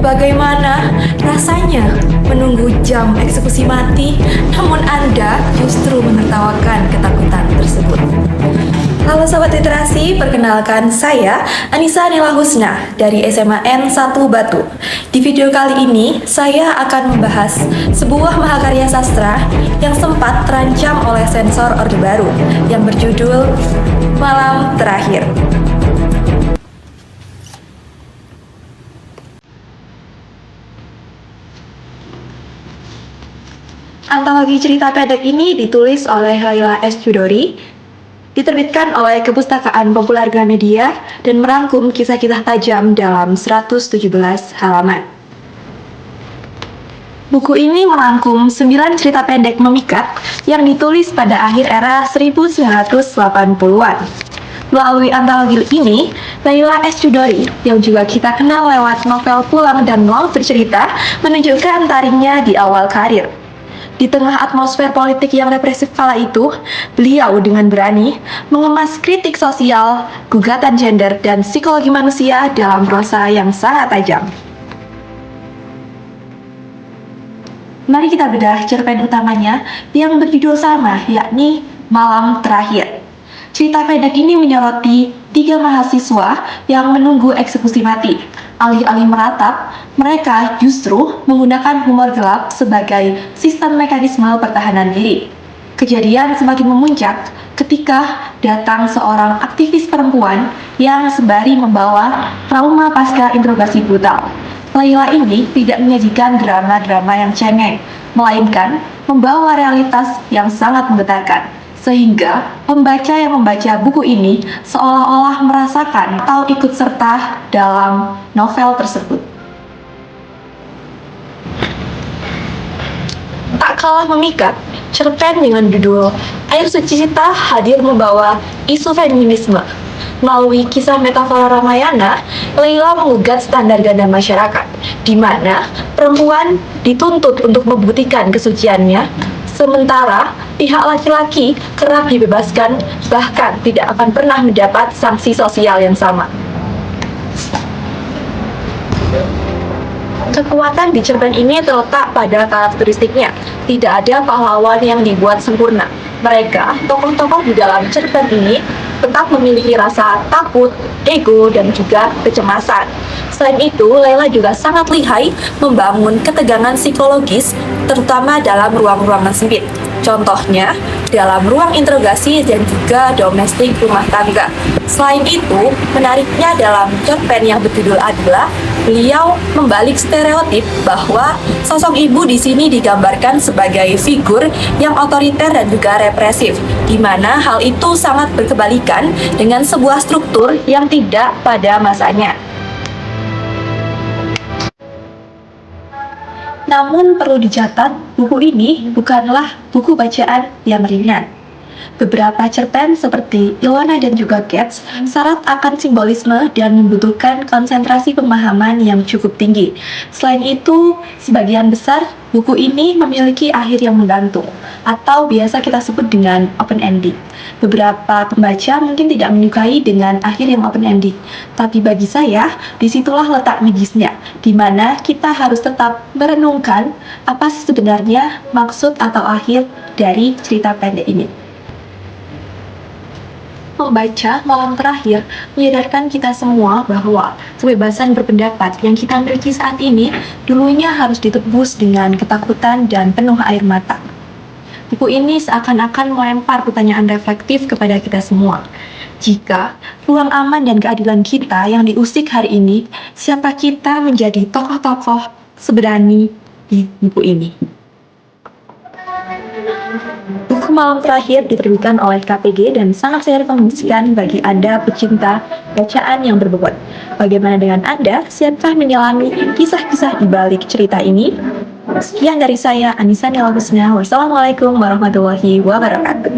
Bagaimana rasanya menunggu jam eksekusi mati, namun Anda justru menertawakan ketakutan tersebut? Halo Sobat Literasi, perkenalkan saya Anissa Nila Husna dari SMA N 1 Batu. Di video kali ini, saya akan membahas sebuah mahakarya sastra yang sempat terancam oleh sensor Orde Baru yang berjudul Malam Terakhir. Antologi cerita pendek ini ditulis oleh Laila S. Chudori, diterbitkan oleh Kepustakaan Populer Gramedia, dan merangkum kisah-kisah tajam dalam 117 halaman. Buku ini merangkum 9 cerita pendek memikat yang ditulis pada akhir era 1980-an. Melalui antologi ini, Laila S. Chudori, yang juga kita kenal lewat novel Pulang dan Mau Bercerita, menunjukkan taringnya di awal karir. Di tengah atmosfer politik yang represif kala itu, beliau dengan berani mengemas kritik sosial, gugatan gender, dan psikologi manusia dalam prosa yang sangat tajam. Mari kita bedah cerpen utamanya yang berjudul sama, yakni Malam Terakhir. Cerita pendek ini menyoroti 3 mahasiswa yang menunggu eksekusi mati. Alih-alih meratap, mereka justru menggunakan humor gelap sebagai sistem mekanisme pertahanan diri. Kejadian semakin memuncak ketika datang seorang aktivis perempuan yang sembari membawa trauma pasca interogasi brutal. Laila ini tidak menyajikan drama-drama yang cengeng, melainkan membawa realitas yang sangat menggetarkan. Sehingga pembaca yang membaca buku ini seolah-olah merasakan atau ikut serta dalam novel tersebut. Tak kalah memikat, cerpen dengan judul Air Suci Cinta hadir membawa isu feminisme. Melalui kisah metafora Ramayana, Laila mengugat standar ganda masyarakat, di mana perempuan dituntut untuk membuktikan kesuciannya, sementara pihak laki-laki kerap dibebaskan, bahkan tidak akan pernah mendapat sanksi sosial yang sama. Kekuatan di cerpen ini terletak pada karakteristiknya. Tidak ada pahlawan yang dibuat sempurna. Mereka, tokoh-tokoh di dalam cerpen ini, tetap memiliki rasa takut, ego, dan juga kecemasan. Selain itu, Laila juga sangat lihai membangun ketegangan psikologis, terutama dalam ruang-ruangan sempit. Contohnya, dalam ruang interogasi dan juga domestik rumah tangga. Selain itu, menariknya dalam cerpen yang berjudul Adila, beliau membalik stereotip bahwa sosok ibu di sini digambarkan sebagai figur yang otoriter dan juga represif, di mana hal itu sangat berkebalikan dengan sebuah struktur yang tidak pada masanya. Namun perlu dicatat, buku ini bukanlah buku bacaan yang ringan. Beberapa cerpen seperti Ilona dan juga Cats syarat akan simbolisme dan membutuhkan konsentrasi pemahaman yang cukup tinggi. Selain itu, sebagian besar buku ini memiliki akhir yang menggantung, atau biasa kita sebut dengan open ending. Beberapa pembaca mungkin tidak menyukai dengan akhir yang open ending, tapi bagi saya, disitulah letak magisnya, di mana kita harus tetap merenungkan apa sebenarnya maksud atau akhir dari cerita pendek ini. Membaca Malam Terakhir menyadarkan kita semua bahwa kebebasan berpendapat yang kita miliki saat ini dulunya harus ditebus dengan ketakutan dan penuh air mata. Buku ini seakan-akan melempar pertanyaan reflektif kepada kita semua. Jika ruang aman dan keadilan kita yang diusik hari ini, siapa kita menjadi tokoh-tokoh seberani di buku ini? Buku Malam Terakhir diterbitkan oleh KPG dan sangat saya rekomendasikan bagi Anda pecinta bacaan yang berbobot. Bagaimana dengan Anda? Siapkah menyelami kisah-kisah di balik cerita ini? Sekian dari saya, Anissa Nila Husna. Wassalamualaikum warahmatullahi wabarakatuh.